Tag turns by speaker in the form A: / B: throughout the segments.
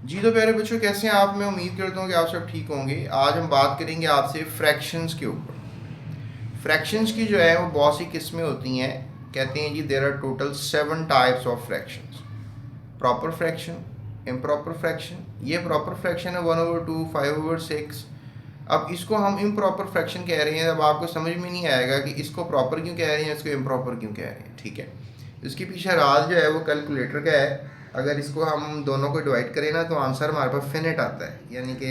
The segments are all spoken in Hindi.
A: जी तो प्यारे बच्चों, कैसे हैं आप? मैं उम्मीद करता हूँ कि आप सब ठीक होंगे। आज हम बात करेंगे आपसे फ्रैक्शंस के ऊपर। फ्रैक्शंस की जो है वो बहुत सी किस्में होती हैं। कहते हैं जी there are total 7 types of fractions. Proper fraction, improper fraction, ये प्रॉपर फ्रैक्शन है 1/2, 5/6। अब इसको हम इम्प्रॉपर फ्रैक्शन कह रहे हैं। अब आपको समझ में नहीं आएगा कि इसको प्रॉपर क्यों कह रहे हैं, इसको इम्प्रॉपर क्यों कह रहे हैं। ठीक है, इसके पीछे राज जो है वो कैलकुलेटर का है। अगर इसको हम दोनों को डिवाइड करें ना तो आंसर हमारे पास फिनिट आता है, यानी कि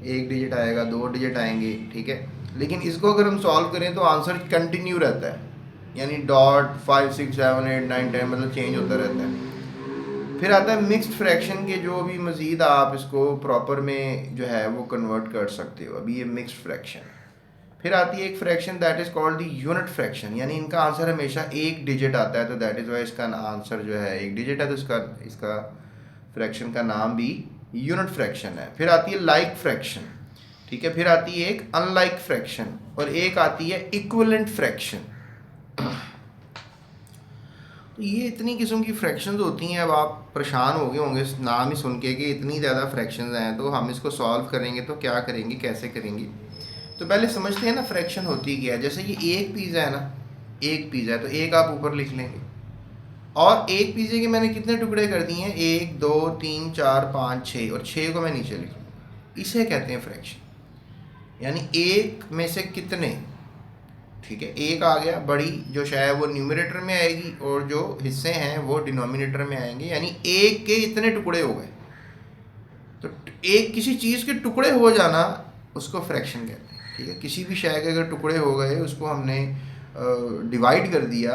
A: एक डिजिट आएगा, दो डिजिट आएंगे। ठीक है, लेकिन इसको अगर हम सॉल्व करें तो आंसर कंटिन्यू रहता है, यानी डॉट 5 6 7 8 9 10 मतलब चेंज होता रहता है। फिर आता है मिक्स्ड फ्रैक्शन के, जो भी मज़ीद आप इसको प्रॉपर में जो है वो कन्वर्ट कर सकते हो। अभी ये मिक्स्ड फ्रैक्शन है। फिर आती है एक fraction that is called the unit fraction, यानी इनका आंसर हमेशा एक डिजिट आता है, तो दैट इज़ वाई इसका आंसर जो है एक डिजिट है, तो इसका इसका फ्रैक्शन का नाम भी यूनिट फ्रैक्शन है। फिर आती है लाइक फ्रैक्शन। ठीक है, फिर आती है एक अनलाइक फ्रैक्शन, और एक आती है इक्विवेलेंट फ्रैक्शन। तो ये इतनी किस्म की फ्रैक्शंस होती हैं। अब आप परेशान हो गए होंगे इस नाम ही सुन के कि इतनी ज़्यादा फ्रैक्शंस हैं, तो हम इसको सॉल्व करेंगे तो क्या करेंगे, कैसे करेंगे। तो पहले समझते हैं ना फ्रैक्शन होती क्या है। जैसे ये एक पिज़्ज़ा है ना, एक पिज़्ज़ा है तो एक आप ऊपर लिख लेंगे, और एक पिज़्ज़े के मैंने कितने टुकड़े कर दिए हैं, 1 2 3 4 5 6, और 6 को मैं नीचे लिख लूँगा। इसे कहते हैं फ्रैक्शन, यानी एक में से कितने। ठीक है, एक आ गया, बड़ी जो शायद वो न्यूमरेटर में आएगी और जो हिस्से हैं वो डिनोमिनेटर में आएंगे, यानी एक के इतने टुकड़े हो गए। तो एक किसी चीज़ के टुकड़े हो जाना उसको फ्रैक्शन कहते हैं। ठीक है, किसी भी शय के अगर टुकड़े हो गए, उसको हमने डिवाइड कर दिया,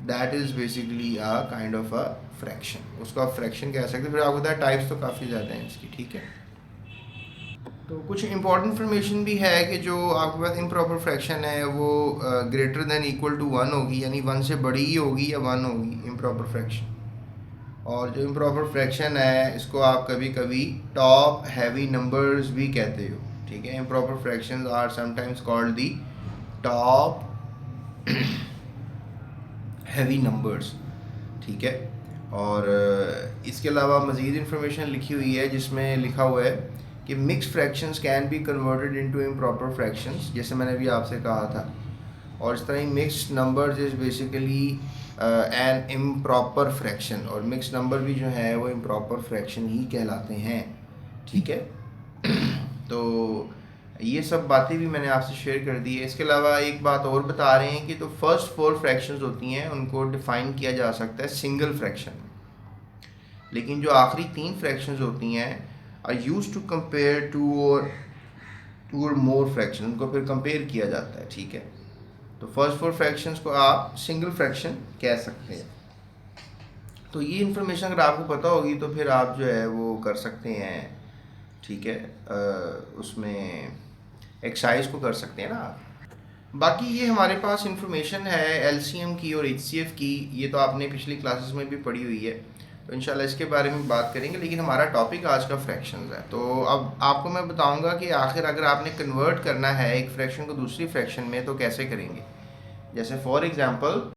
A: that is basically a kind of a fraction. उसको आप फ्रैक्शन कह सकते हैं। फिर आपको पता है टाइप्स तो काफ़ी ज़्यादा हैं इसकी। ठीक है, तो कुछ इंपॉर्टेंट इन्फॉर्मेशन भी है कि जो आपके पास इम्प्रॉपर फ्रैक्शन है वो ग्रेटर देन इक्वल टू 1 होगी, यानी 1 से बड़ी ही होगी या 1 होगी इम्प्रॉपर फ्रैक्शन। और जो इम्प्रॉपर फ्रैक्शन है इसको आप कभी कभी टॉप हैवी नंबर्स भी कहते हो। ठीक है, improper fractions are sometimes called the top heavy numbers. ठीक है, और इसके अलावा मज़ीद इन्फॉर्मेशन लिखी हुई है जिसमें लिखा हुआ है कि mix fractions can be converted into improper fractions, जैसे मैंने अभी आपसे कहा था। और इस तरह ही mixed numbers is basically an improper fraction, और मिक्स्ड नंबर भी जो है वो इम्प्रॉपर फ्रैक्शन ही कहलाते हैं। ठीक है, तो ये सब बातें भी मैंने आपसे शेयर कर दी है। इसके अलावा एक बात और बता रहे हैं कि तो फर्स्ट 4 फ्रैक्शंस होती हैं उनको डिफ़ाइन किया जा सकता है सिंगल फ्रैक्शन, लेकिन जो आखिरी 3 फ्रैक्शंस होती हैं are use to compare two or more fraction, उनको फिर कंपेयर किया जाता है। ठीक है, तो फर्स्ट 4 फ्रैक्शंस को आप सिंगल फ्रैक्शन कह सकते हैं। तो ये इन्फॉर्मेशन अगर आपको पता होगी तो फिर आप जो है वो कर सकते हैं। ठीक है, उसमें एक्सरसाइज को कर सकते हैं ना आप। बाकी ये हमारे पास इंफॉर्मेशन है एलसीएम की और एचसीएफ की, ये तो आपने पिछली क्लासेस में भी पढ़ी हुई है, तो इंशाल्लाह इसके बारे में बात करेंगे। लेकिन हमारा टॉपिक आज का फ्रैक्शंस है। तो अब आपको मैं बताऊंगा कि आखिर अगर आपने कन्वर्ट करना है एक फ्रैक्शन को दूसरी फ्रैक्शन में तो कैसे करेंगे। जैसे फॉर एग्जांपल,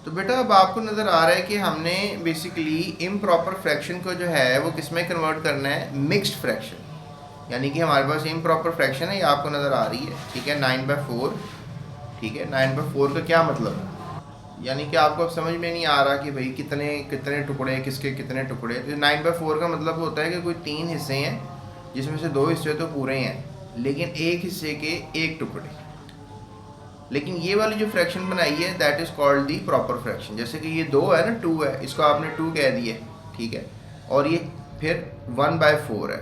A: तो बेटा अब आपको नज़र आ रहा है कि हमने बेसिकली इम्प्रॉपर फ्रैक्शन को जो है वो किस में कन्वर्ट करना है, मिक्स्ड फ्रैक्शन। यानी कि हमारे पास इम्प्रॉपर फ्रैक्शन है, ये आपको नज़र आ रही है। ठीक है, 9/4। ठीक है, 9/4 का क्या मतलब है, यानी कि आपको अब समझ में नहीं आ रहा कि भाई कितने कितने टुकड़े, किसके कितने टुकड़े। तो 9/4 का मतलब होता है कि कोई 3 हिस्से हैं जिसमें से 2 हिस्से तो पूरे हैं, लेकिन एक हिस्से के एक टुकड़े। लेकिन ये वाली जो फ्रैक्शन बनाई है that is called the proper fraction. जैसे कि ये 2 है ना, 2 है, इसको आपने 2 कह दिया। ठीक है, और ये फिर 1/4 है,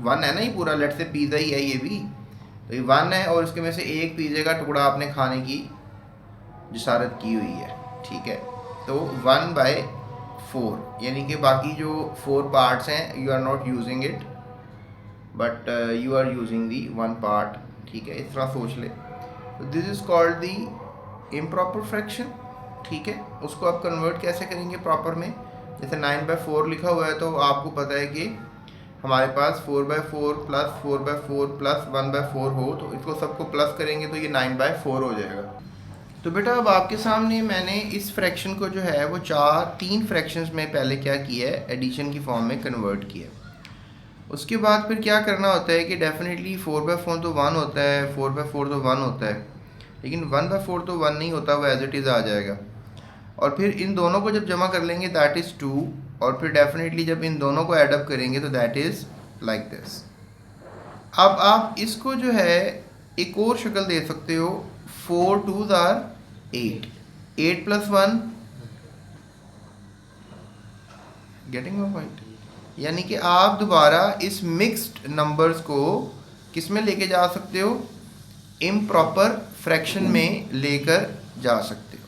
A: 1 है ना, ये पूरा लेट से पिज़्ज़ा ही है ये भी, तो ये 1 है, और इसके में से एक पिज़्ज़े का टुकड़ा आपने खाने की जसारत की हुई है। ठीक है, तो 1/4, यानी कि बाकी जो 4 पार्ट्स हैं you are not using it, but you are using the 1 part. ठीक है, इस तरह सोच ले। तो this is called the improper fraction. ठीक है, उसको आप कन्वर्ट कैसे करेंगे प्रॉपर में। जैसे 9/4 लिखा हुआ है, तो आपको पता है कि हमारे पास 4/4 प्लस 4/4 प्लस 1/4 हो, तो इसको सबको प्लस करेंगे तो ये 9/4 हो जाएगा। तो बेटा अब आपके सामने मैंने इस फ्रैक्शन को जो है वो तीन फ्रैक्शंस में पहले क्या किया है, एडिशन की फॉर्म में कन्वर्ट किया। उसके बाद फिर क्या करना होता है कि डेफिनेटली 4/4 तो 1 होता है, 4/4 तो 1 होता है, लेकिन 1/4 तो 1 नहीं होता, वो एज इट इज़ आ जाएगा। और फिर इन दोनों को जब जमा कर लेंगे दैट इज़ 2, और फिर डेफिनेटली जब इन दोनों को एडअप करेंगे तो दैट इज़ लाइक दिस। अब आप इसको जो है एक और शक्ल दे सकते हो, 4 2s are 8, 8 + 1 getting my point. यानी कि आप दोबारा इस मिक्स्ड नंबर्स को किस में लेके जा सकते हो, इम्प्रॉपर फ्रैक्शन में लेकर जा सकते हो।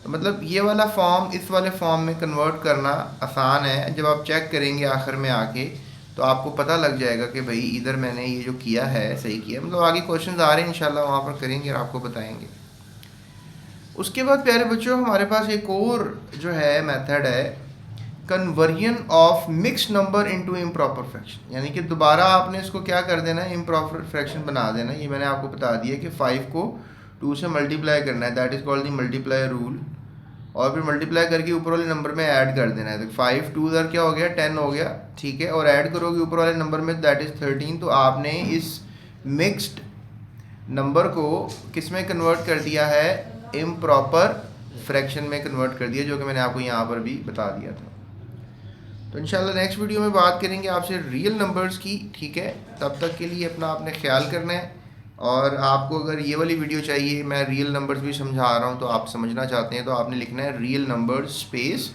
A: तो मतलब ये वाला फॉर्म इस वाले फॉर्म में कन्वर्ट करना आसान है। जब आप चेक करेंगे आखिर में आके तो आपको पता लग जाएगा कि भाई इधर मैंने ये जो किया है सही किया। मतलब आगे क्वेश्चंस आ रहे हैं इंशाल्लाह, वहाँ पर करेंगे और आपको बताएंगे। उसके बाद प्यारे बच्चों हमारे पास एक और जो है मेथड है, conversion of mixed number into improper fraction. यानी कि दोबारा आपने इसको क्या कर देना है, इम्प्रॉपर फ्रैक्शन बना देना। ये मैंने आपको बता दिया कि 5 को 2 से मल्टीप्लाई करना है, that is called the multiply rule. और फिर मल्टीप्लाई करके ऊपर वाले नंबर में ऐड कर देना है। तो 5 2 उधर क्या हो गया, 10 हो गया, ठीक है। और ऐड करोगे ऊपर वाले नंबर में दैट इज़ 13। तो आपने इस मिक्स्ड नंबर को किस में कन्वर्ट कर दिया है, इम्प्रॉपर फ्रैक्शन में कन्वर्ट कर दिया, जो कि मैंने आपको यहाँ पर भी बता दिया था। तो इंशाल्लाह नेक्स्ट वीडियो में बात करेंगे आपसे रियल नंबर्स की, ठीक है। तब तक के लिए अपना आपने ख्याल करना है। और आपको अगर ये वाली वीडियो चाहिए, मैं रियल नंबर्स भी समझा रहा हूँ, तो आप समझना चाहते हैं तो आपने लिखना है real numbers space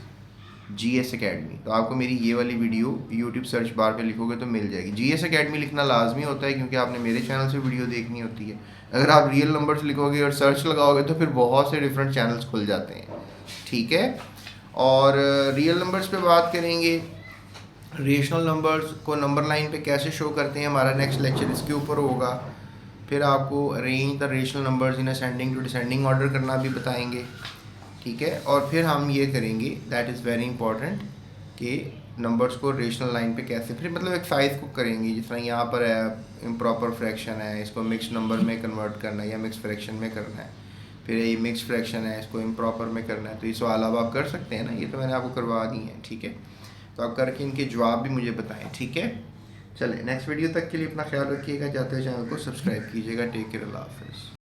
A: GS academy. तो आपको मेरी ये वाली वीडियो यूट्यूब सर्च बार पे लिखोगे तो मिल जाएगी। GS अकेडमी लिखना लाजमी होता है क्योंकि आपने मेरे चैनल से वीडियो देखनी होती है। अगर आप रियल नंबर्स लिखोगे और सर्च लगाओगे तो फिर बहुत से डिफरेंट चैनल्स खुल जाते हैं, ठीक है। और रियल नंबर्स पे बात करेंगे, रेशनल नंबर्स को नंबर लाइन पे कैसे शो करते हैं, हमारा नेक्स्ट लेक्चर इसके ऊपर होगा। फिर आपको arrange the rational numbers in ascending to descending order करना भी बताएंगे, ठीक है। और फिर हम ये करेंगे, दैट इज़ वेरी इंपॉर्टेंट, कि नंबर्स को रेशनल लाइन पे कैसे, फिर मतलब एक साइज को करेंगे। जिस तरह यहाँ पर है इम्प्रॉपर फ्रैक्शन है, इसको मिक्स नंबर में कन्वर्ट करना है या मिक्स फ्रैक्शन में करना है। फिर ये मिक्स फ्रैक्शन है, इसको इम्प्रॉपर में करना है। तो ये सवाल अब आप कर सकते हैं ना, ये तो मैंने आपको करवा दी है, ठीक है। तो आप करके इनके जवाब भी मुझे बताएं, ठीक है। चलिए नेक्स्ट वीडियो तक के लिए अपना ख्याल रखिएगा, जाते हुए चैनल को सब्सक्राइब कीजिएगा। टेक केयर, अल्लाह हाफ़िज़।